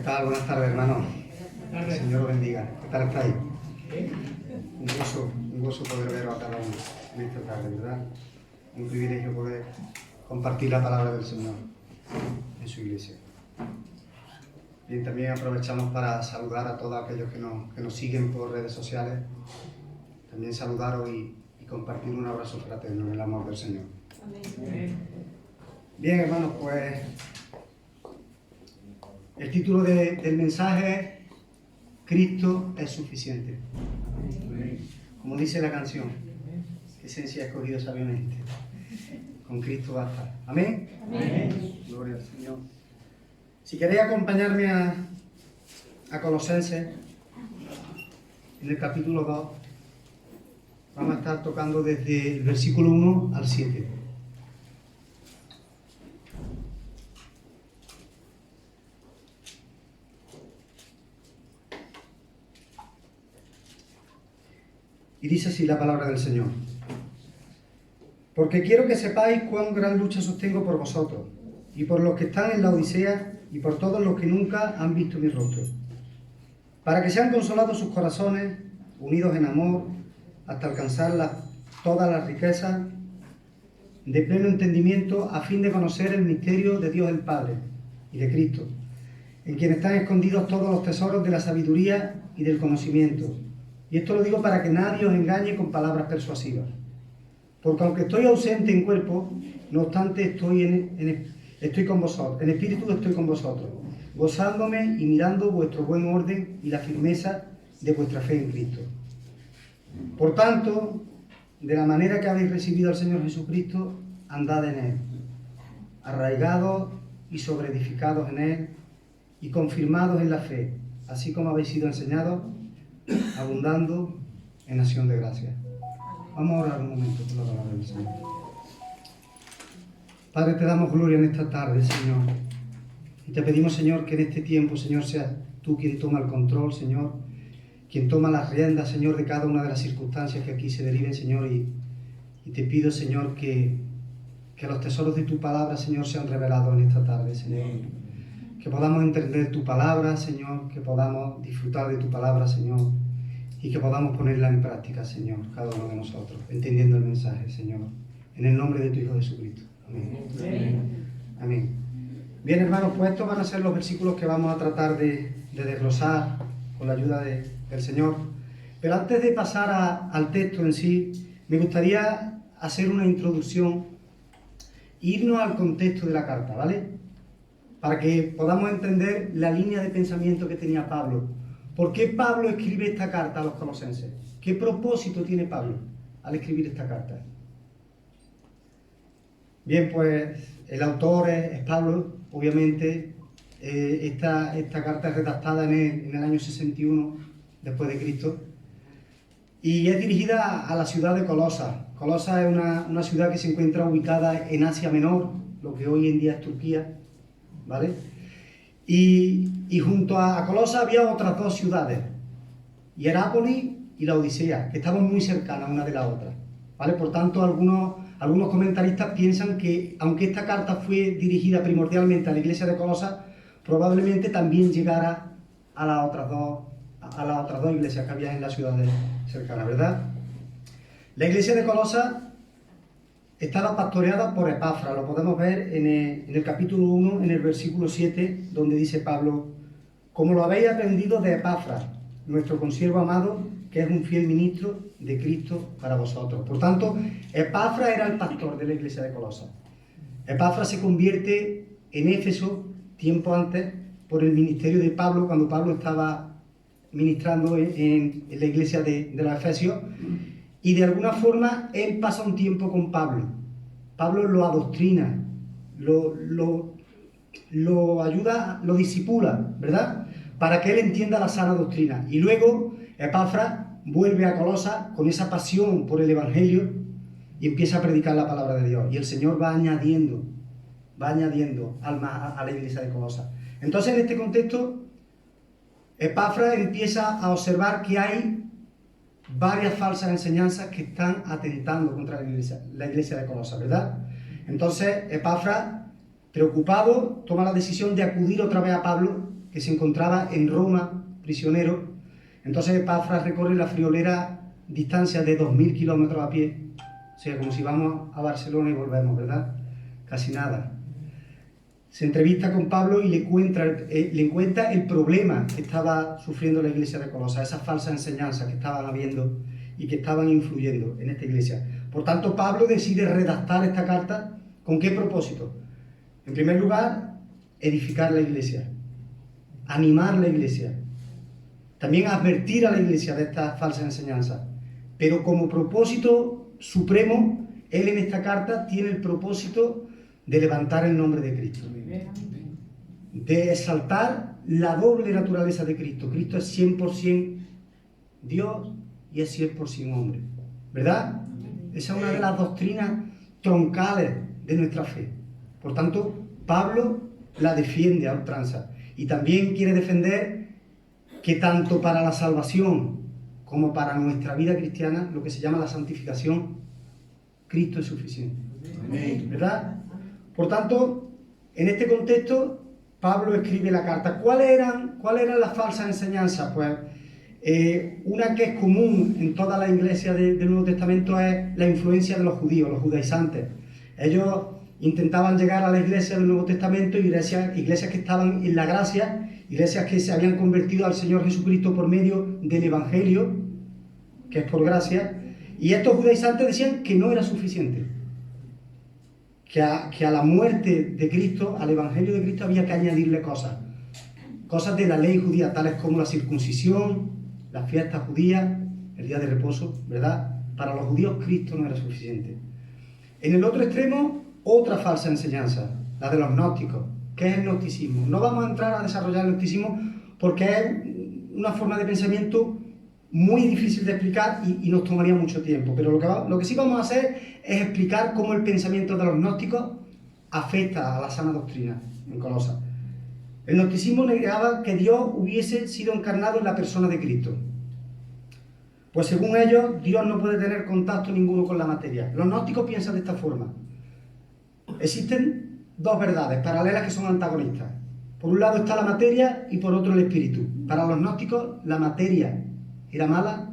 tal? Buenas tardes, hermano. El Señor os bendiga. ¿Qué tal estáis? Un gozo poder veros a cada uno en esta tarde, ¿verdad? Un privilegio poder compartir la palabra del Señor en su iglesia. Bien, también aprovechamos para saludar a todos aquellos que nos siguen por redes sociales. También saludaros y compartir un abrazo fraterno en el amor del Señor. Amén. Bien, hermanos, pues el título del mensaje es Cristo es suficiente. Como dice la canción, que esencia ha escogido sabiamente. Con Cristo basta. Amén. Amén. Gloria al Señor. Si queréis acompañarme a Colosenses, en el capítulo 2, vamos a estar tocando desde el versículo 1 al 7. Y dice así la palabra del Señor. Porque quiero que sepáis cuán gran lucha sostengo por vosotros, y por los que están en la Odisea, y por todos los que nunca han visto mi rostro, para que sean consolados sus corazones, unidos en amor, hasta alcanzar todas las riquezas de pleno entendimiento, a fin de conocer el misterio de Dios el Padre y de Cristo, en quien están escondidos todos los tesoros de la sabiduría y del conocimiento. Y esto lo digo para que nadie os engañe con palabras persuasivas. Porque aunque estoy ausente en cuerpo, no obstante estoy con vosotros, en espíritu estoy con vosotros, gozándome y mirando vuestro buen orden y la firmeza de vuestra fe en Cristo. Por tanto, de la manera que habéis recibido al Señor Jesucristo, andad en Él, arraigados y sobreedificados en Él y confirmados en la fe, así como habéis sido enseñados, abundando en acción de gracias. Vamos a orar un momento por la palabra del Señor. Padre, te damos gloria en esta tarde, Señor. Y te pedimos, Señor, que en este tiempo, Señor, seas tú quien toma el control, Señor, quien toma las riendas, Señor, de cada una de las circunstancias que aquí se deriven, Señor. Y te pido, Señor, que los tesoros de tu palabra, Señor, sean revelados en esta tarde, Señor. Que podamos entender tu palabra, Señor, que podamos disfrutar de tu palabra, Señor, y que podamos ponerla en práctica, Señor, cada uno de nosotros, entendiendo el mensaje, Señor, en el nombre de tu Hijo Jesucristo. Amén. Amén. Amén. Bien, hermanos, pues estos van a ser los versículos que vamos a tratar de desglosar con la ayuda del Señor. Pero antes de pasar al texto en sí, me gustaría hacer una introducción e irnos al contexto de la carta, ¿vale? Para que podamos entender la línea de pensamiento que tenía Pablo. ¿Por qué Pablo escribe esta carta a los colosenses? ¿Qué propósito tiene Pablo al escribir esta carta? Bien, pues el autor es Pablo, obviamente. Esta carta es redactada en el año 61 después de Cristo y es dirigida a la ciudad de Colosa. Colosa es una ciudad que se encuentra ubicada en Asia Menor, lo que hoy en día es Turquía, ¿vale? Y junto a Colosa había otras dos ciudades, Hierápolis y la Odisea, que estaban muy cercanas una de la otra, ¿vale? Por tanto, algunos comentaristas piensan que, aunque esta carta fue dirigida primordialmente a la iglesia de Colosa, probablemente también llegara a las otras dos iglesias que había en las ciudades cercanas, ¿verdad? La iglesia de Colosa estaba pastoreada por Epafras, lo podemos ver en el capítulo 1, en el versículo 7, donde dice Pablo: como lo habéis aprendido de Epafras, nuestro consiervo amado, que es un fiel ministro de Cristo para vosotros. Por tanto, Epafras era el pastor de la iglesia de Colosa. Epafras se convierte en Éfeso tiempo antes por el ministerio de Pablo, cuando Pablo estaba ministrando en la iglesia de los Efesios, y de alguna forma él pasa un tiempo con Pablo. Pablo lo adoctrina, lo ayuda, lo discipula, ¿verdad? Para que él entienda la sana doctrina. Y luego Epafras vuelve a Colosa con esa pasión por el Evangelio y empieza a predicar la palabra de Dios. Y el Señor va añadiendo almas a la iglesia de Colosa. Entonces, en este contexto, Epafras empieza a observar que hay varias falsas enseñanzas que están atentando contra la iglesia de Colosa, ¿verdad? Entonces, Epafras, preocupado, toma la decisión de acudir otra vez a Pablo que se encontraba en Roma, prisionero. Entonces Epafras recorre la friolera distancia de 2000 kilómetros a pie, o sea, como si vamos a Barcelona y volvemos, ¿verdad? Casi nada. Se entrevista con Pablo y le cuenta el problema que estaba sufriendo la iglesia de Colosas, esas falsas enseñanzas que estaban habiendo y que estaban influyendo en esta iglesia. Por tanto, Pablo decide redactar esta carta. ¿Con qué propósito? En primer lugar, edificar la iglesia, animar la iglesia, también advertir a la iglesia de estas falsas enseñanzas. Pero como propósito supremo, él en esta carta tiene el propósito de levantar el nombre de Cristo, de exaltar la doble naturaleza de Cristo. Cristo es 100% Dios y es 100% hombre, ¿verdad? Esa es una de las doctrinas troncales de nuestra fe. Por tanto, Pablo la defiende a ultranza y también quiere defender que tanto para la salvación como para nuestra vida cristiana, lo que se llama la santificación, Cristo es suficiente, ¿verdad? Por tanto, en este contexto, Pablo escribe la carta. ¿Cuáles eran las falsas enseñanzas? Pues una que es común en todas las iglesias del Nuevo Testamento es la influencia de los judíos, los judaizantes. Ellos intentaban llegar a la iglesia del Nuevo Testamento, iglesias que estaban en la gracia, iglesias que se habían convertido al Señor Jesucristo por medio del Evangelio, que es por gracia, y estos judaizantes decían que no era suficiente, que a la muerte de Cristo, al Evangelio de Cristo, había que añadirle cosas de la ley judía, tales como la circuncisión, las fiestas judías, el día de reposo, ¿verdad? Para los judíos Cristo no era suficiente. En el otro extremo, otra falsa enseñanza, la de los gnósticos. ¿Qué es el gnosticismo? No vamos a entrar a desarrollar el gnosticismo porque es una forma de pensamiento muy difícil de explicar y nos tomaría mucho tiempo. Pero lo que sí vamos a hacer es explicar cómo el pensamiento de los gnósticos afecta a la sana doctrina en Colosas. El gnosticismo negaba que Dios hubiese sido encarnado en la persona de Cristo. Pues según ellos, Dios no puede tener contacto ninguno con la materia. Los gnósticos piensan de esta forma. Existen dos verdades paralelas que son antagonistas. Por un lado está la materia y por otro el espíritu. Para los gnósticos, la materia era mala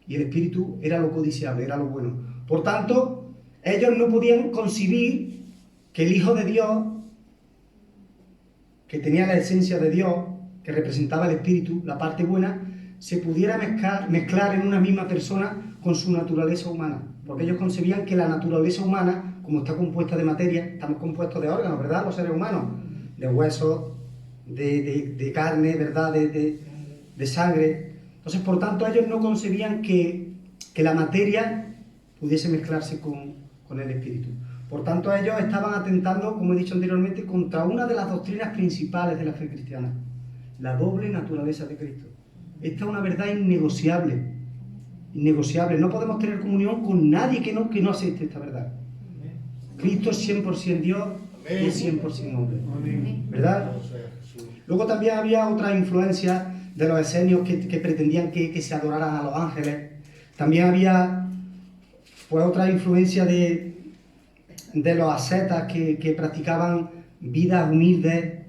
y el espíritu era lo codiciable, era lo bueno. Por tanto, ellos no podían concebir que el Hijo de Dios, que tenía la esencia de Dios, que representaba el espíritu, la parte buena, se pudiera mezclar en una misma persona con su naturaleza humana. Porque ellos concebían que la naturaleza humana, como está compuesta de materia, estamos compuestos de órganos, ¿verdad? Los seres humanos, de huesos, de carne, ¿verdad? De sangre. Entonces, por tanto, ellos no concebían que la materia pudiese mezclarse con el espíritu. Por tanto, ellos estaban atentando, como he dicho anteriormente, contra una de las doctrinas principales de la fe cristiana, la doble naturaleza de Cristo. Esta es una verdad innegociable, innegociable. No podemos tener comunión con nadie que no acepte esta verdad. Cristo es 100% Dios y es 100% hombre, ¿verdad? Luego también había otra influencia de los esenios que pretendían que se adoraran a los ángeles. También había pues otra influencia de los ascetas que practicaban vidas humildes,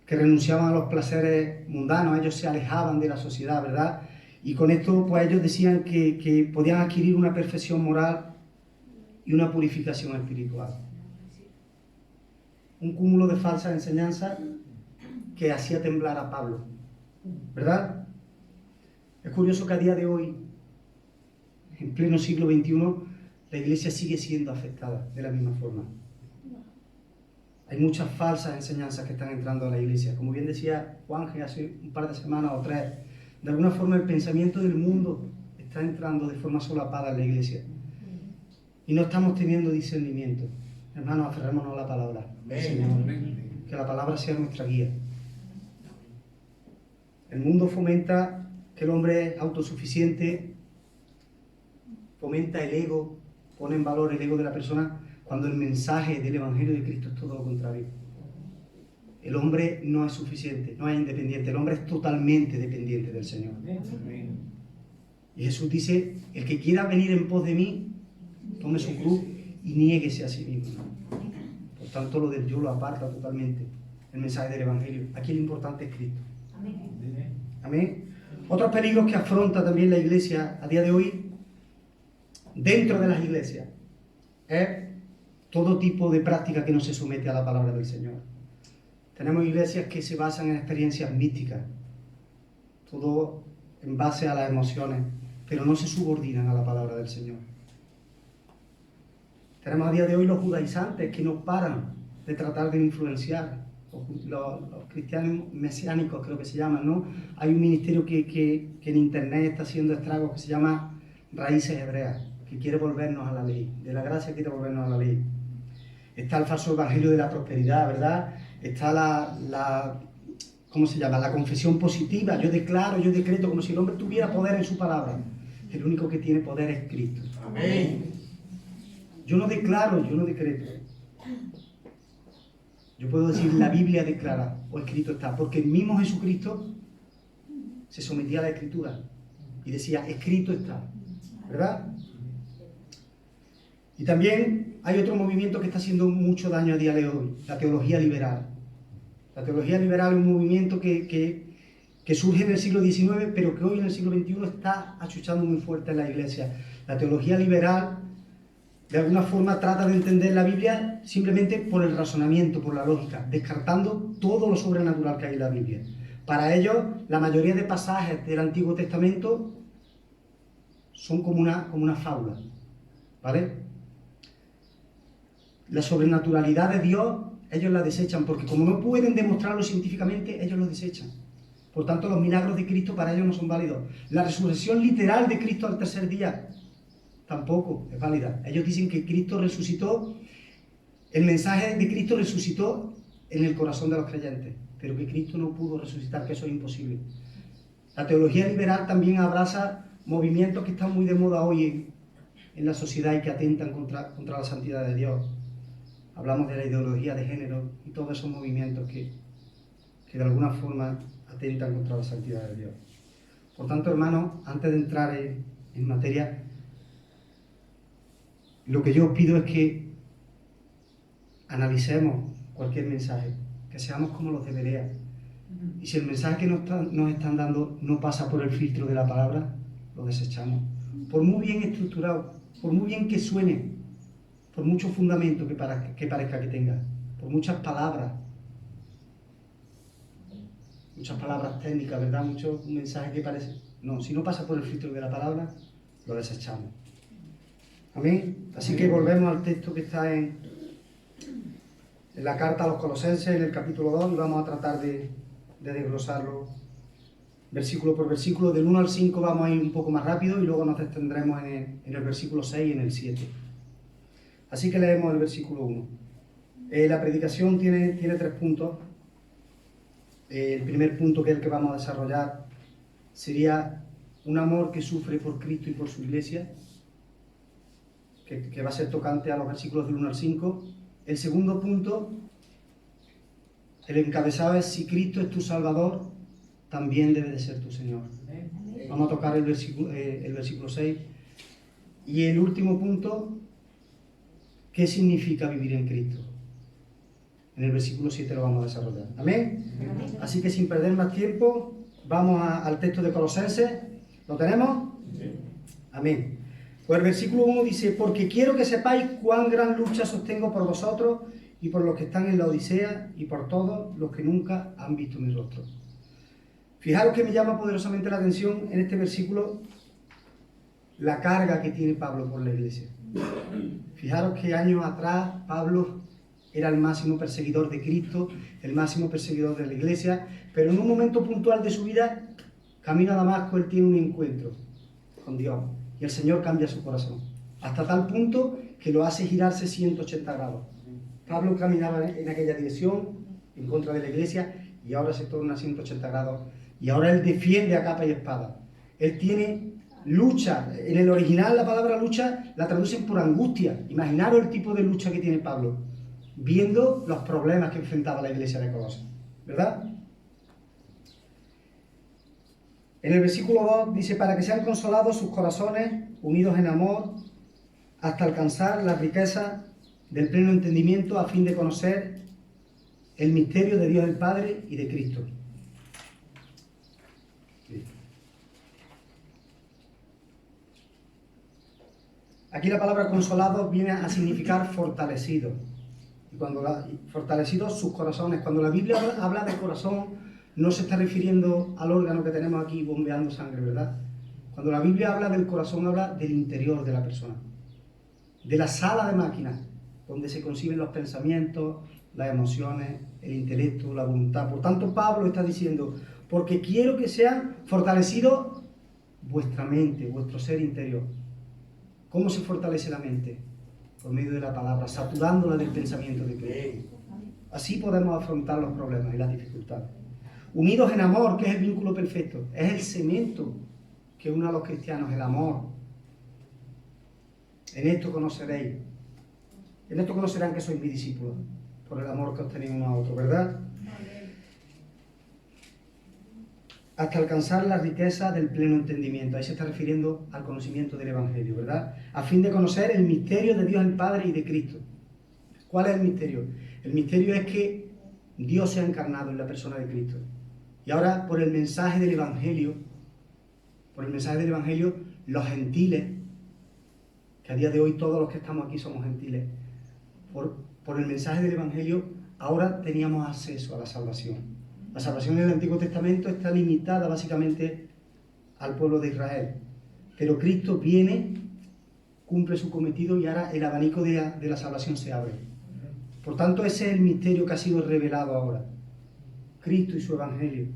que renunciaban a los placeres mundanos. Ellos se alejaban de la sociedad, ¿verdad? Y con esto pues ellos decían que podían adquirir una perfección moral y una purificación espiritual. Un cúmulo de falsas enseñanzas que hacía temblar a Pablo, ¿verdad? Es curioso que a día de hoy, en pleno siglo XXI, la iglesia sigue siendo afectada de la misma forma. Hay muchas falsas enseñanzas que están entrando a la iglesia. Como bien decía Juanje hace un par de semanas o tres, de alguna forma el pensamiento del mundo está entrando de forma solapada en la iglesia. Y no estamos teniendo discernimiento. Hermanos, aferrémonos a la palabra del Señor. Que la palabra sea nuestra guía. El mundo fomenta que el hombre es autosuficiente, fomenta el ego, pone en valor el ego de la persona, cuando el mensaje del Evangelio de Cristo es todo lo contrario. El hombre no es suficiente, no es independiente, el hombre es totalmente dependiente del Señor. Y Jesús dice, el que quiera venir en pos de mí, tome su cruz y niéguese a sí mismo. Por tanto, lo del yo lo aparta totalmente. el mensaje del Evangelio. Aquí lo importante es Cristo. Amén. Amén. Otros peligros que afronta también la Iglesia a día de hoy, dentro de las iglesias, es todo tipo de práctica que no se somete a la palabra del Señor. Tenemos iglesias que se basan en experiencias místicas, todo en base a las emociones, pero no se subordinan a la palabra del Señor. Tenemos a día de hoy los judaizantes que no paran de tratar de influenciar, los cristianos mesiánicos creo que se llaman, ¿no? Hay un ministerio que en internet está haciendo estragos que se llama Raíces Hebreas, que quiere volvernos a la ley, de la gracia quiere volvernos a la ley. Está el falso evangelio de la prosperidad, ¿verdad? Está ¿cómo se llama? La confesión positiva. Yo declaro, yo decreto, como si el hombre tuviera poder en su palabra. El único que tiene poder es Cristo. Amén. Yo no declaro, yo no decreto. Yo puedo decir, la Biblia declara, o escrito está, porque el mismo Jesucristo se sometía a la Escritura y decía, escrito está, ¿verdad? Y también hay otro movimiento que está haciendo mucho daño a día de hoy, la teología liberal. La teología liberal es un movimiento que surge en el siglo XIX, pero que hoy en el siglo XXI está achuchando muy fuerte en la Iglesia. La teología liberal, de alguna forma, trata de entender la Biblia simplemente por el razonamiento, por la lógica, descartando todo lo sobrenatural que hay en la Biblia. Para ellos, la mayoría de pasajes del Antiguo Testamento son como una fábula, ¿vale? La sobrenaturalidad de Dios, ellos la desechan, porque como no pueden demostrarlo científicamente, ellos lo desechan. Por tanto, los milagros de Cristo para ellos no son válidos. La resurrección literal de Cristo al tercer día tampoco es válida. Ellos dicen que Cristo resucitó, el mensaje de Cristo resucitó en el corazón de los creyentes, pero que Cristo no pudo resucitar, que eso es imposible. La teología liberal también abraza movimientos que están muy de moda hoy en la sociedad y que atentan contra la santidad de Dios. Hablamos de la ideología de género y todos esos movimientos que de alguna forma atentan contra la santidad de Dios. Por tanto, hermanos, antes de entrar en materia, lo que yo os pido es que analicemos cualquier mensaje, que seamos como los de Berea. Y si el mensaje que nos están dando no pasa por el filtro de la palabra, lo desechamos. Por muy bien estructurado, por muy bien que suene, por mucho fundamento que parezca que tenga, por muchas palabras técnicas, ¿verdad? Muchos mensajes que parecen... No, si no pasa por el filtro de la palabra, lo desechamos. Amén. Así que volvemos al texto que está en la carta a los Colosenses, en el capítulo 2, y vamos a tratar de desglosarlo versículo por versículo. Del 1 al 5 vamos a ir un poco más rápido y luego nos extendremos en el versículo 6 y en el 7. Así que leemos el versículo 1. La predicación tiene 3 puntos. El primer punto, que es el que vamos a desarrollar, sería un amor que sufre por Cristo y por su iglesia, que va a ser tocante a los versículos del 1 al 5. El segundo punto, el encabezado es: si Cristo es tu Salvador, también debe de ser tu Señor. Vamos a tocar el versículo 6. Y el último punto, ¿qué significa vivir en Cristo? En el versículo 7 lo vamos a desarrollar. ¿Amén? Amén. Así que sin perder más tiempo, vamos al texto de Colosenses. ¿Lo tenemos? Sí. Amén. Pues el versículo 1 dice: porque quiero que sepáis cuán gran lucha sostengo por vosotros y por los que están en la Odisea y por todos los que nunca han visto mi rostro. Fijaros que me llama poderosamente la atención en este versículo la carga que tiene Pablo por la iglesia. Fijaros que años atrás Pablo era el máximo perseguidor de Cristo, el máximo perseguidor de la iglesia, pero en un momento puntual de su vida, camino a Damasco, él tiene un encuentro con Dios y el Señor cambia su corazón, hasta tal punto que lo hace girarse 180 grados. Pablo caminaba en aquella dirección, en contra de la iglesia, y ahora se torna 180 grados, y ahora él defiende a capa y espada. Él tiene lucha. En el original la palabra lucha la traducen por angustia. Imaginaros el tipo de lucha que tiene Pablo, viendo los problemas que enfrentaba la iglesia de Colosas, ¿verdad? En el versículo 2 dice: para que sean consolados sus corazones, unidos en amor, hasta alcanzar la riqueza del pleno entendimiento, a fin de conocer el misterio de Dios el Padre y de Cristo. Aquí la palabra consolado viene a significar fortalecido. Y fortalecidos sus corazones. Cuando la Biblia habla de corazón, no se está refiriendo al órgano que tenemos aquí bombeando sangre, ¿verdad? Cuando la Biblia habla del corazón, habla del interior de la persona, de la sala de máquinas, donde se conciben los pensamientos, las emociones, el intelecto, la voluntad. Por tanto, Pablo está diciendo, porque quiero que sean fortalecidos vuestra mente, vuestro ser interior. ¿Cómo se fortalece la mente? Por medio de la palabra, saturándola del pensamiento de Cristo. Así podemos afrontar los problemas y las dificultades. Unidos en amor, que es el vínculo perfecto, es el cemento que une a los cristianos, el amor. En esto conoceréis, en esto conocerán que sois mis discípulos, por el amor que os tenéis uno a otro, ¿verdad? Hasta alcanzar la riqueza del pleno entendimiento. Ahí se está refiriendo al conocimiento del Evangelio, ¿verdad? A fin de conocer el misterio de Dios el Padre y de Cristo. ¿Cuál es el misterio? El misterio es que Dios se ha encarnado en la persona de Cristo. Y ahora, por el mensaje del Evangelio, los gentiles, que a día de hoy todos los que estamos aquí somos gentiles, por el mensaje del Evangelio, ahora teníamos acceso a la salvación. La salvación en el Antiguo Testamento está limitada básicamente al pueblo de Israel. Pero Cristo viene, cumple su cometido y ahora el abanico de la salvación se abre. Por tanto, ese es el misterio que ha sido revelado ahora. Cristo y su Evangelio.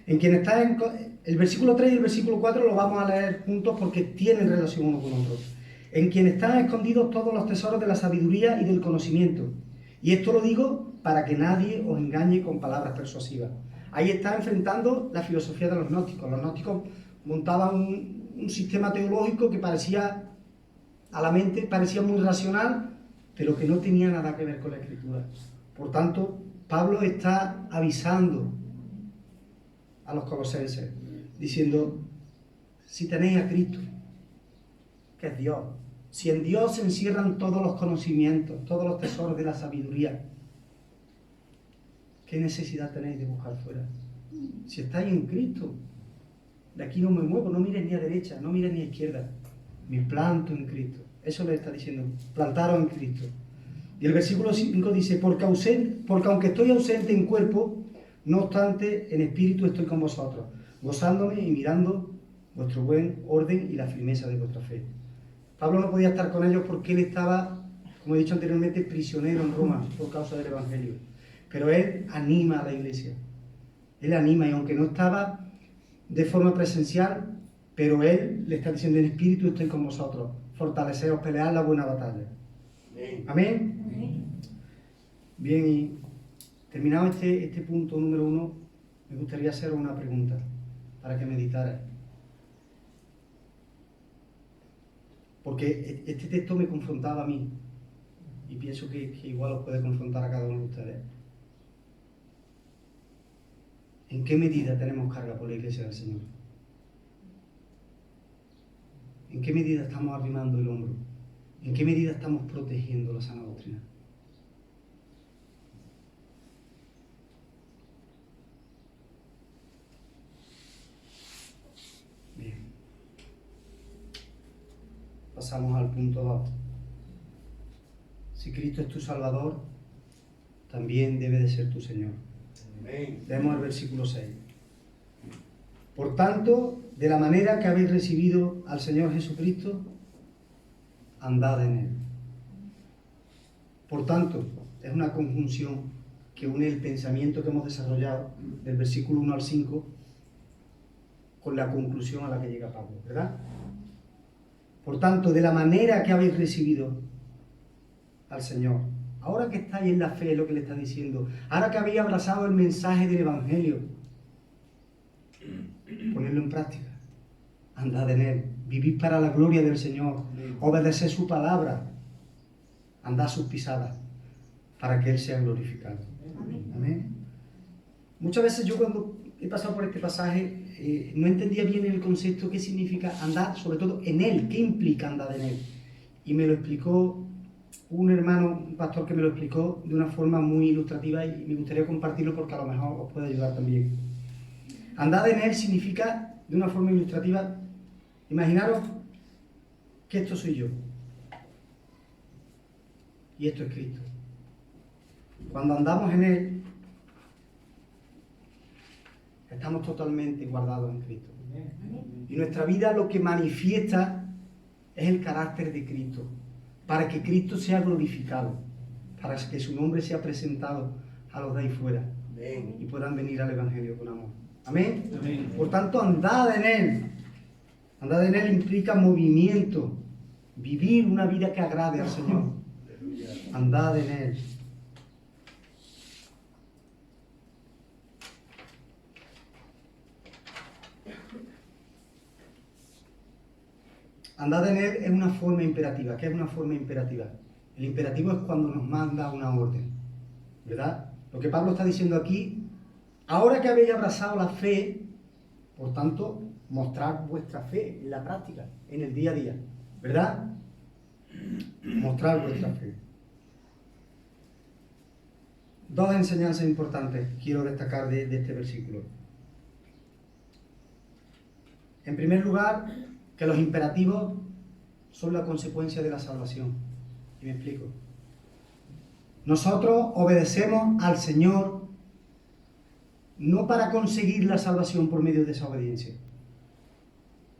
En quien está el versículo 3 y el versículo 4 lo vamos a leer juntos porque tienen relación uno con otro. En quien están escondidos todos los tesoros de la sabiduría y del conocimiento. Y esto lo digo para que nadie os engañe con palabras persuasivas. Ahí está enfrentando la filosofía de los gnósticos. Los gnósticos montaban un sistema teológico que parecía, a la mente, parecía muy racional, pero que no tenía nada que ver con la Escritura. Por tanto, Pablo está avisando a los colosenses, diciendo, si tenéis a Cristo, que es Dios, si en Dios se encierran todos los conocimientos, todos los tesoros de la sabiduría, ¿qué necesidad tenéis de buscar fuera? Si estáis en Cristo, de aquí no me muevo, no mires ni a derecha, no mires ni a izquierda, me planto en Cristo. Eso le está diciendo, plantaros en Cristo. Y el versículo 5 dice, porque aunque estoy ausente en cuerpo, no obstante en espíritu estoy con vosotros, gozándome y mirando vuestro buen orden y la firmeza de vuestra fe. Pablo no podía estar con ellos porque él estaba, como he dicho anteriormente, prisionero en Roma por causa del Evangelio. Pero él anima a la iglesia. Él anima, y aunque no estaba de forma presencial, pero él le está diciendo, en espíritu estoy con vosotros, fortaleceos, pelead la buena batalla. Amén. Amén. Bien, y terminado este punto número 1, me gustaría hacer una pregunta para que meditarais. Porque este texto me confrontaba a mí y pienso que igual os puede confrontar a cada uno de ustedes. ¿En qué medida tenemos carga por la Iglesia del Señor? ¿En qué medida estamos arrimando el hombro? ¿En qué medida estamos protegiendo la sana doctrina? Bien. Pasamos al punto 2. Si Cristo es tu Salvador, también debe de ser tu Señor. Amén. Leemos el versículo 6. Por tanto, de la manera que habéis recibido al Señor Jesucristo, andad en Él. Por tanto, es una conjunción que une el pensamiento que hemos desarrollado del versículo 1 al 5 con la conclusión a la que llega Pablo, ¿verdad? Por tanto, de la manera que habéis recibido al Señor, ahora que estáis en la fe, es lo que le está diciendo, ahora que habéis abrazado el mensaje del Evangelio, ponerlo en práctica, andad en Él, vivid para la gloria del Señor, obedeced su palabra, andad sus pisadas, para que Él sea glorificado. Amén. Amén. Muchas veces yo cuando he pasado por este pasaje no entendía bien el concepto, qué significa andar, sobre todo en Él, qué implica andar en Él. Y me lo explicó un hermano, un pastor que me lo explicó de una forma muy ilustrativa y me gustaría compartirlo porque a lo mejor os puede ayudar también. Andad en Él significa, de una forma ilustrativa, imaginaros que esto soy yo y esto es Cristo. Cuando andamos en Él, estamos totalmente guardados en Cristo. Y nuestra vida lo que manifiesta es el carácter de Cristo, para que Cristo sea glorificado, para que su nombre sea presentado a los de ahí fuera y puedan venir al Evangelio con amor. Amén. Amén. Por tanto, andad en Él. Andad en Él implica movimiento, vivir una vida que agrade al Señor. Andad en Él. Andad en Él es una forma imperativa. ¿Qué es una forma imperativa? El imperativo es cuando nos manda una orden, ¿verdad? Lo que Pablo está diciendo aquí, ahora que habéis abrazado la fe, por tanto, mostrad vuestra fe en la práctica, en el día a día, ¿verdad? Mostrad vuestra fe. Dos enseñanzas importantes quiero destacar de este versículo. En primer lugar, que los imperativos son la consecuencia de la salvación. Y me explico. Nosotros obedecemos al Señor no para conseguir la salvación por medio de esa obediencia,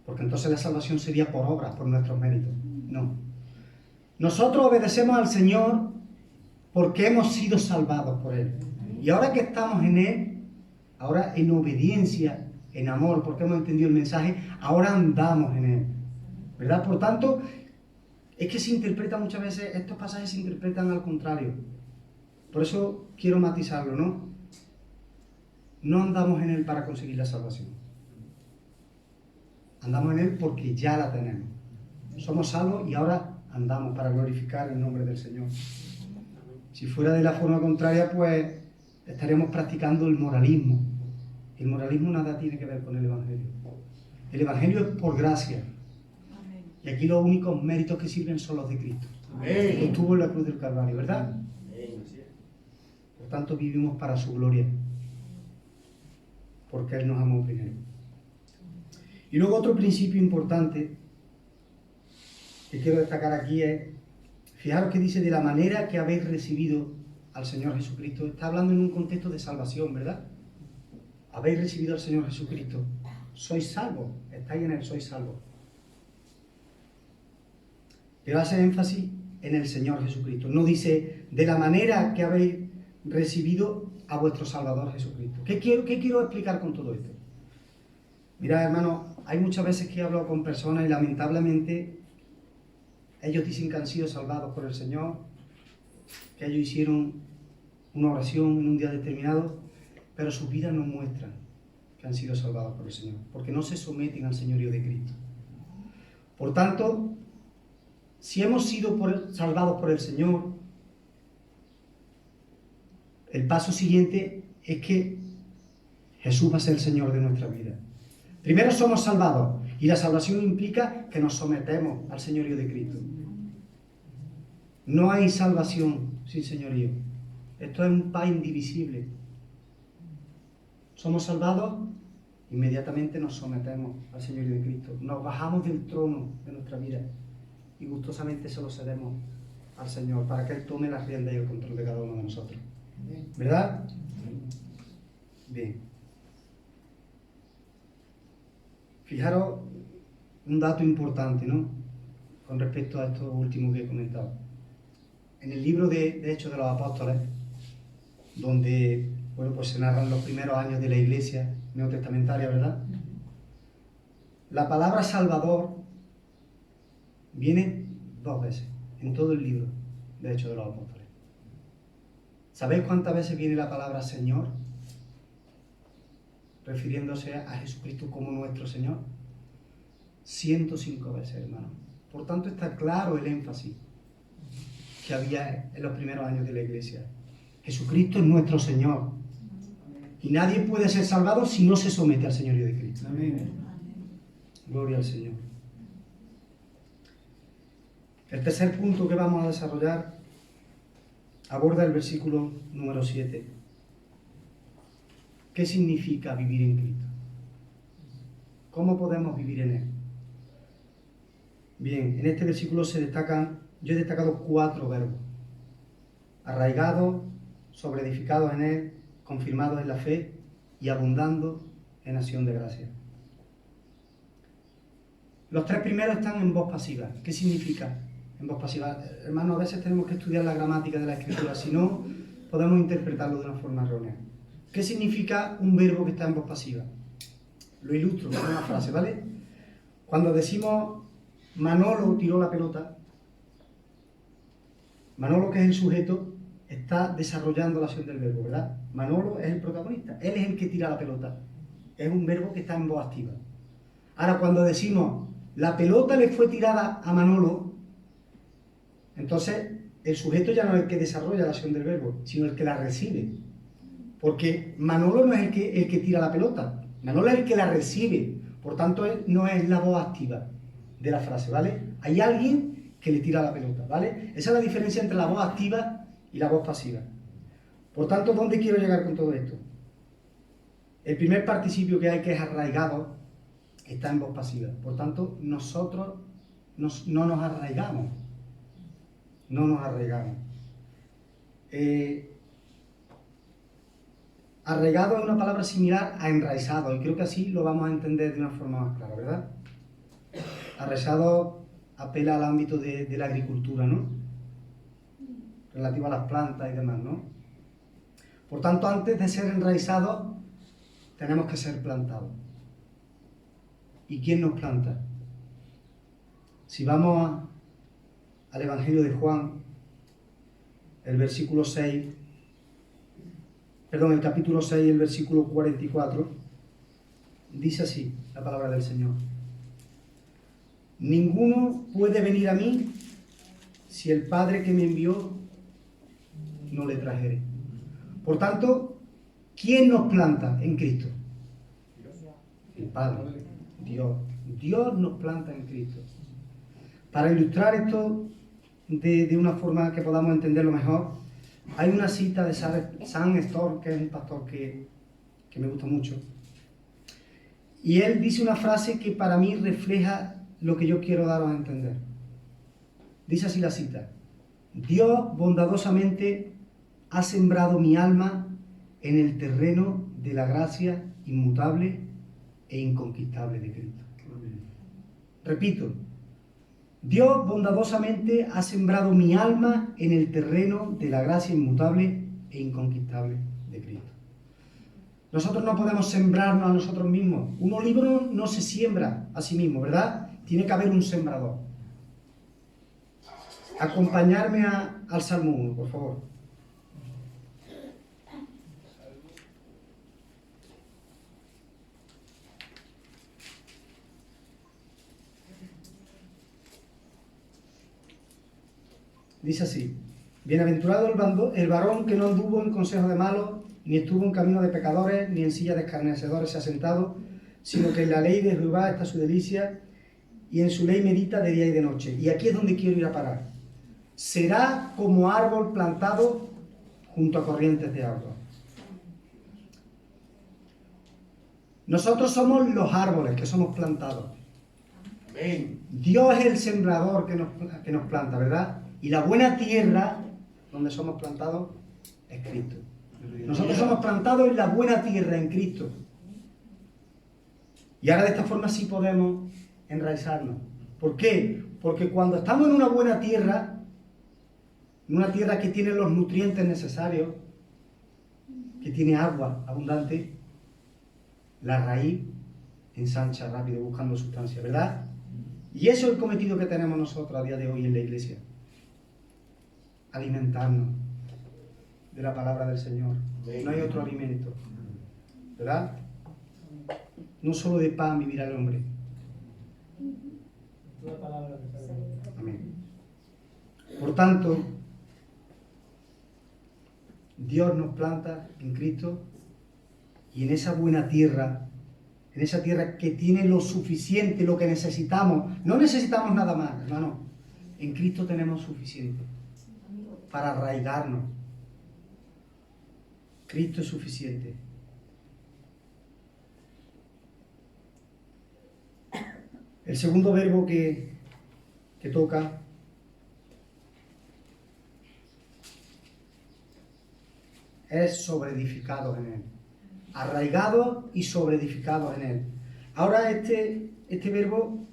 porque entonces la salvación sería por obras, por nuestros méritos. No. Nosotros obedecemos al Señor porque hemos sido salvados por Él. Y ahora que estamos en Él, ahora en obediencia, en amor, porque hemos entendido el mensaje, ahora andamos en Él, ¿verdad? Por tanto, es que se interpreta muchas veces, estos pasajes se interpretan al contrario. Por eso quiero matizarlo, ¿no? No andamos en Él para conseguir la salvación. Andamos en Él porque ya la tenemos. Somos salvos y ahora andamos para glorificar el nombre del Señor. Si fuera de la forma contraria, pues estaríamos practicando el moralismo. El moralismo nada tiene que ver con el Evangelio. El Evangelio es por gracia. Y aquí los únicos méritos que sirven son los de Cristo. Que estuvo en la cruz del Calvario, ¿verdad? Por tanto, vivimos para su gloria. Porque Él nos amó primero. Y luego otro principio importante que quiero destacar aquí es, fijaros que dice de la manera que habéis recibido al Señor Jesucristo. Está hablando en un contexto de salvación, ¿verdad? Habéis recibido al Señor Jesucristo. Sois salvos. Estáis en Él, sois salvos. Pero hace énfasis en el Señor Jesucristo. No dice de la manera que habéis recibido a vuestro Salvador Jesucristo. ¿Qué quiero explicar con todo esto? Mirad, hermano, hay muchas veces que he hablado con personas y lamentablemente ellos dicen que han sido salvados por el Señor, que ellos hicieron una oración en un día determinado, pero sus vidas no muestran que han sido salvados por el Señor, porque no se someten al señorío de Cristo. Por tanto, si hemos sido salvados por el Señor, el paso siguiente es que Jesús va a ser el Señor de nuestra vida. Primero somos salvados y la salvación implica que nos sometemos al señorío de Cristo. No hay salvación sin señorío. Esto es un pan indivisible. Somos salvados, inmediatamente nos sometemos al señorío de Cristo. Nos bajamos del trono de nuestra vida y gustosamente se lo cedemos al Señor para que Él tome la rienda y el control de cada uno de nosotros. ¿Verdad? Bien. Fijaros un dato importante, ¿no? Con respecto a esto último que he comentado. En el libro de Hechos de los Apóstoles, donde pues se narran los primeros años de la iglesia neotestamentaria, ¿verdad? La palabra Salvador viene 2 veces en todo el libro de Hechos de los Apóstoles. ¿Sabéis cuántas veces viene la palabra Señor? Refiriéndose a Jesucristo como nuestro Señor. 105 veces, hermano. Por tanto, está claro el énfasis que había en los primeros años de la iglesia. Jesucristo es nuestro Señor. Y nadie puede ser salvado si no se somete al señorío de Cristo. Amén. Gloria al Señor. El tercer punto que vamos a desarrollar aborda el versículo número 7. ¿Qué significa vivir en Cristo? ¿Cómo podemos vivir en Él? Bien, en este versículo yo he destacado 4 verbos. Arraigados, sobreedificados en Él, confirmados en la fe y abundando en acción de gracia. Los 3 primeros están en voz pasiva. ¿Qué significa en voz pasiva? Hermanos, a veces tenemos que estudiar la gramática de la Escritura, si no, podemos interpretarlo de una forma errónea. ¿Qué significa un verbo que está en voz pasiva? Lo ilustro con una frase, ¿vale? Cuando decimos Manolo tiró la pelota, Manolo, que es el sujeto, está desarrollando la acción del verbo, ¿verdad? Manolo es el protagonista, él es el que tira la pelota. Es un verbo que está en voz activa. Ahora, cuando decimos la pelota le fue tirada a Manolo, entonces el sujeto ya no es el que desarrolla la acción del verbo, sino el que la recibe. Porque Manolo no es el que tira la pelota, Manolo es el que la recibe. Por tanto, él no es la voz activa de la frase, ¿vale? Hay alguien que le tira la pelota, ¿vale? Esa es la diferencia entre la voz activa y la voz pasiva. Por tanto, ¿dónde quiero llegar con todo esto? El primer participio que hay, que es arraigado, está en voz pasiva. Por tanto, nosotros no nos arraigamos. No nos arraigamos. Arraigado es una palabra similar a enraizado, y creo que así lo vamos a entender de una forma más clara, ¿verdad? Arraizado apela al ámbito de la agricultura, ¿no? Relativo a las plantas y demás, ¿no? Por tanto, antes de ser enraizados, tenemos que ser plantados. ¿Y quién nos planta? Si vamos al Evangelio de Juan, el capítulo 6, el versículo 44, dice así la palabra del Señor. Ninguno puede venir a mí si el Padre que me envió no le trajere. Por tanto, ¿quién nos planta en Cristo? El Padre, Dios. Dios nos planta en Cristo. Para ilustrar esto de una forma que podamos entenderlo mejor, hay una cita de Sam Storm, que es un pastor que me gusta mucho. Y él dice una frase que para mí refleja lo que yo quiero daros a entender. Dice así la cita: Dios bondadosamente ha sembrado mi alma en el terreno de la gracia inmutable e inconquistable de Cristo. Repito, Dios bondadosamente ha sembrado mi alma en el terreno de la gracia inmutable e inconquistable de Cristo. Nosotros no podemos sembrarnos a nosotros mismos. Un olivo no se siembra a sí mismo, ¿verdad? Tiene que haber un sembrador. Acompañarme al Salmo 1, por favor. Dice así: Bienaventurado el varón que no anduvo en consejo de malos, ni estuvo en camino de pecadores, ni en silla de escarnecedores se ha sentado, sino que en la ley de Jehová está su delicia, y en su ley medita de día y de noche. Y aquí es donde quiero ir a parar. Será como árbol plantado junto a corrientes de agua. Nosotros somos los árboles que somos plantados. Amén. Dios es el sembrador que nos planta, ¿verdad? Y la buena tierra donde somos plantados es Cristo. Nosotros somos plantados en la buena tierra, en Cristo. Y ahora de esta forma sí podemos enraizarnos. ¿Por qué? Porque cuando estamos en una buena tierra, en una tierra que tiene los nutrientes necesarios, que tiene agua abundante, la raíz ensancha rápido buscando sustancia, ¿verdad? Y eso es el cometido que tenemos nosotros a día de hoy en la iglesia. Alimentarnos de la palabra del Señor. No hay otro alimento, ¿verdad? No solo de pan vivirá el hombre. Amén. Por tanto, Dios nos planta en Cristo, y en esa buena tierra, en esa tierra que tiene lo suficiente, lo que necesitamos. No necesitamos nada más, hermano. En Cristo tenemos suficiente para arraigarnos, Cristo es suficiente. El segundo verbo que toca es sobreedificados en Él. Arraigados y sobreedificados en Él. Ahora este verbo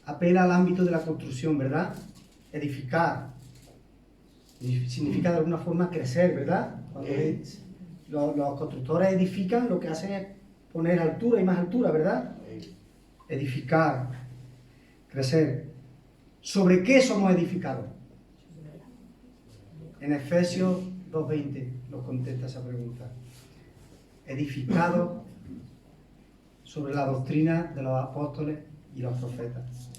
apela al ámbito de la construcción, ¿verdad? Edificar. Significa de alguna forma crecer, ¿verdad? Cuando los constructores edifican, lo que hacen es poner altura y más altura, ¿verdad? Edificar, crecer. ¿Sobre qué somos edificados? En Efesios 2:20 nos contesta esa pregunta. Edificados sobre la doctrina de los apóstoles y los profetas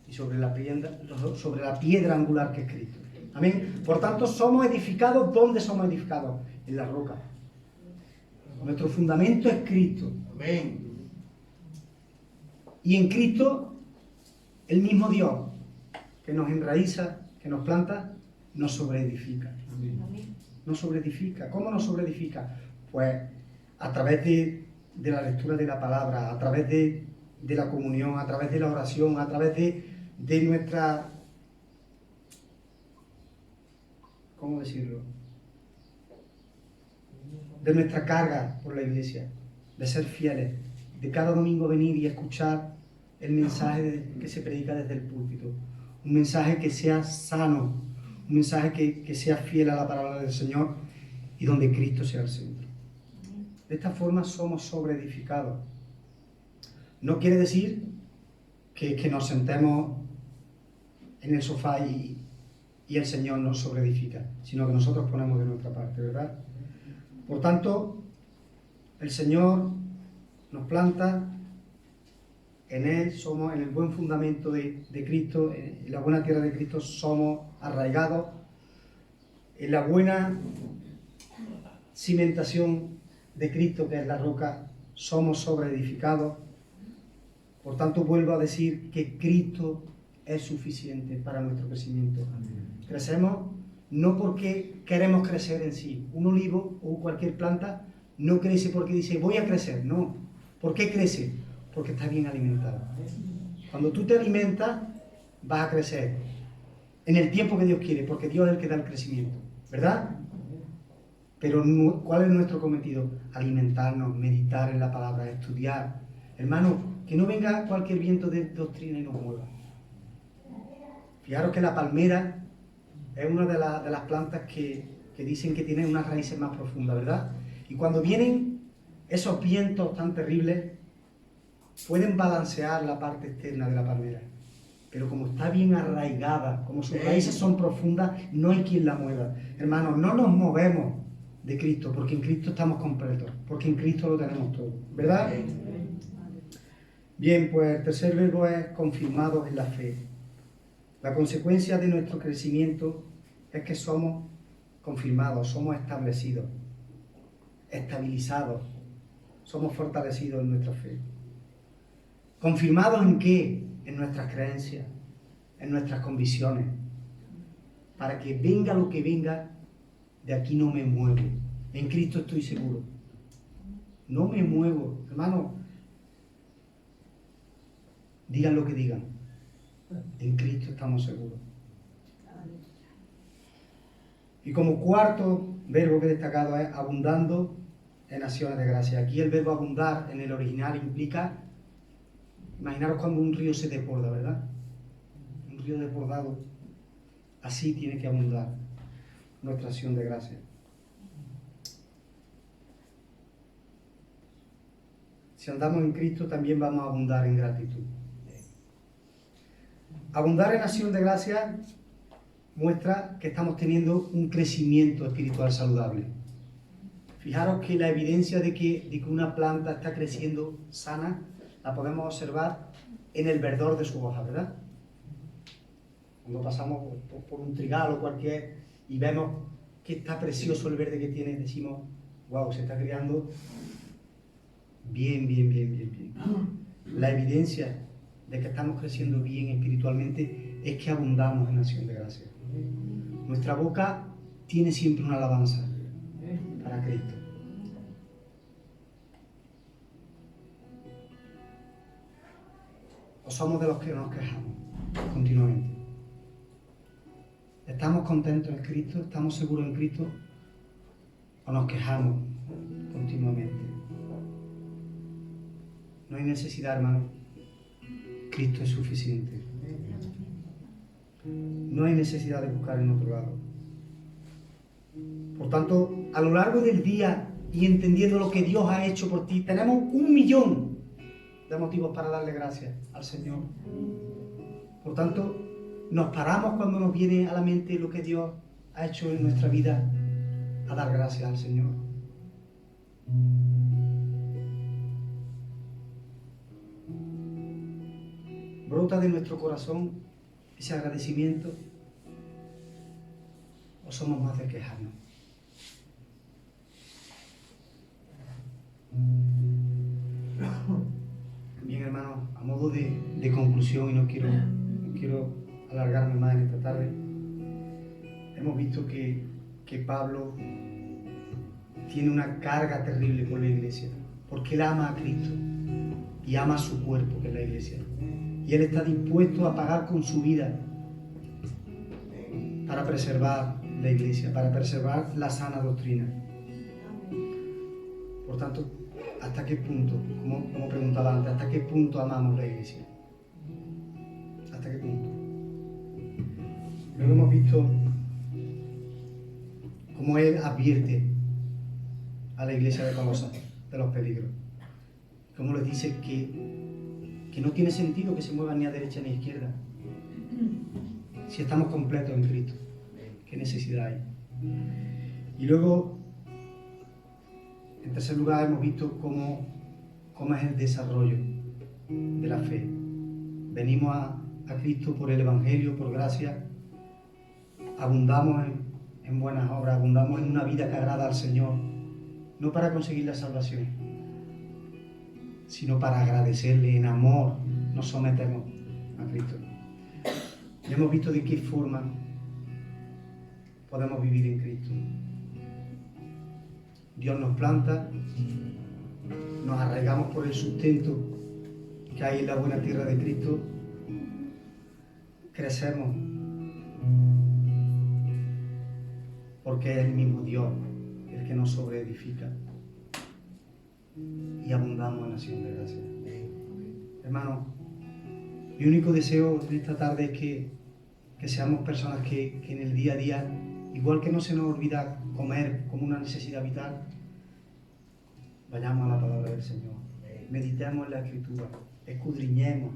y sobre la piedra angular que es Cristo. Amén. Por tanto, somos edificados. ¿Dónde somos edificados? En la roca. Nuestro fundamento es Cristo. Amén. Y en Cristo, el mismo Dios que nos enraiza, que nos planta, nos sobreedifica. Amén. Nos sobreedifica. ¿Cómo nos sobreedifica? Pues a través de la lectura de la palabra, a través de la comunión, a través de la oración, a través de nuestra... ¿Cómo decirlo? De nuestra carga por la iglesia, de ser fieles, de cada domingo venir y escuchar el mensaje que se predica desde el púlpito, un mensaje que sea sano, un mensaje que sea fiel a la palabra del Señor y donde Cristo sea el centro. De esta forma somos sobreedificados. No quiere decir que nos sentemos en el sofá y el Señor nos sobreedifica, sino que nosotros ponemos de nuestra parte, ¿verdad? Por tanto, el Señor nos planta, en Él somos, en el buen fundamento de Cristo, en la buena tierra de Cristo somos arraigados, en la buena cimentación de Cristo, que es la roca, somos sobreedificados. Por tanto, vuelvo a decir que Cristo es suficiente para nuestro crecimiento. Crecemos no porque queremos crecer en sí. Un olivo o cualquier planta no crece porque dice voy a crecer, no. ¿Por qué crece? Porque está bien alimentado. Cuando tú te alimentas, vas a crecer en el tiempo que Dios quiere, porque Dios es el que da el crecimiento, ¿verdad? Pero ¿cuál es nuestro cometido? Alimentarnos, meditar en la palabra, estudiar. Hermano, que no venga cualquier viento de doctrina y nos mueva. Fijaros que la palmera es una de las plantas que dicen que tienen unas raíces más profundas, ¿verdad? Y cuando vienen esos vientos tan terribles, pueden balancear la parte externa de la palmera. Pero como está bien arraigada, como sus raíces son profundas, no hay quien la mueva. Hermanos, no nos movemos de Cristo, porque en Cristo estamos completos, porque en Cristo lo tenemos todo, ¿verdad? Bien, pues el tercer verbo es confirmados en la fe. La consecuencia de nuestro crecimiento es que somos confirmados, somos establecidos, estabilizados, somos fortalecidos en nuestra fe. ¿Confirmados en qué? En nuestras creencias, en nuestras convicciones. Para que venga lo que venga, de aquí no me muevo. En Cristo estoy seguro. No me muevo. Hermano, digan lo que digan. En Cristo estamos seguros. Y como cuarto verbo que he destacado es abundando en acciones de gracia. Aquí el verbo abundar en el original implica, imaginaros cuando un río se desborda, ¿verdad? Un río desbordado, así tiene que abundar nuestra acción de gracia. Si andamos en Cristo también vamos a abundar en gratitud. Abundar en acción de gracia muestra que estamos teniendo un crecimiento espiritual saludable. Fijaros que la evidencia de que una planta está creciendo sana la podemos observar en el verdor de sus hojas, ¿verdad? Cuando pasamos por un trigal o cualquier y vemos que está precioso el verde que tiene, decimos, wow, se está creando bien. La evidencia de que estamos creciendo bien espiritualmente es que abundamos en acción de gracia. Nuestra boca tiene siempre una alabanza. para Cristo. ¿O somos de los que nos quejamos continuamente? ¿Estamos contentos en Cristo? ¿Estamos seguros en Cristo? ¿O nos quejamos continuamente? No hay necesidad, hermano. Cristo es suficiente. No hay necesidad de buscar en otro lado. Por tanto, a lo largo del día y entendiendo lo que Dios ha hecho por ti, tenemos 1.000.000 de motivos para darle gracias al Señor. Por tanto, nos paramos cuando nos viene a la mente lo que Dios ha hecho en nuestra vida a dar gracias al Señor. ¿Brota de nuestro corazón ese agradecimiento o somos más de quejarnos? Bien, hermanos, a modo de conclusión, y no quiero alargarme más en esta tarde, hemos visto que Pablo tiene una carga terrible por la iglesia, porque él ama a Cristo y ama a su cuerpo, que es la iglesia. Y él está dispuesto a pagar con su vida para preservar la iglesia, para preservar la sana doctrina. Por tanto, ¿hasta qué punto, como preguntaba antes, hasta qué punto amamos la iglesia? ¿Hasta qué punto? Luego hemos visto cómo él advierte a la iglesia de Colosas de los peligros. Cómo les dice que no tiene sentido que se muevan ni a derecha ni a izquierda. Si estamos completos en Cristo, ¿qué necesidad hay? Y luego, en tercer lugar, hemos visto cómo es el desarrollo de la fe. Venimos a Cristo por el Evangelio, por gracia, abundamos en buenas obras, abundamos en una vida que agrada al Señor, no para conseguir la salvación, sino para agradecerle en amor. Nos sometemos a Cristo. Y hemos visto de qué forma podemos vivir en Cristo. Dios nos planta, nos arraigamos por el sustento que hay en la buena tierra de Cristo, crecemos porque es el mismo Dios el que nos sobreedifica y abundamos en acción de gracia. Hermano, mi único deseo en esta tarde es que seamos personas que en el día a día, igual que no se nos olvida comer como una necesidad vital, vayamos a la palabra del Señor, meditemos en la Escritura, escudriñemos,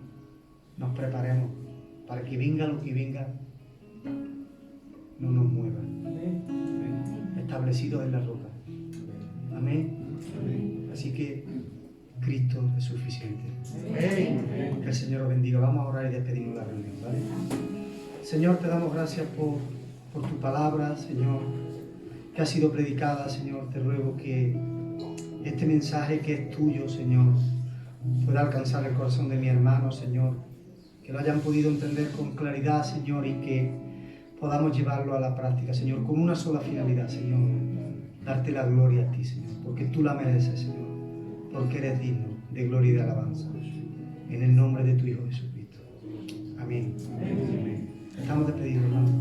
nos preparemos para que venga lo que venga, no nos mueva. Establecidos en la roca. Amén. Así que Cristo es suficiente. Que el Señor os bendiga. Vamos a orar y despedimos la reunión, ¿vale? Señor, te damos gracias por tu palabra, Señor, que ha sido predicada. Señor, te ruego que este mensaje que es tuyo, Señor, pueda alcanzar el corazón de mi hermano, Señor, que lo hayan podido entender con claridad, Señor, y que podamos llevarlo a la práctica, Señor, con una sola finalidad, Señor, darte la gloria a ti, Señor, porque tú la mereces, Señor, porque eres digno de gloria y de alabanza. En el nombre de tu Hijo Jesucristo. Amén. Amén. Estamos despedidos, hermanos.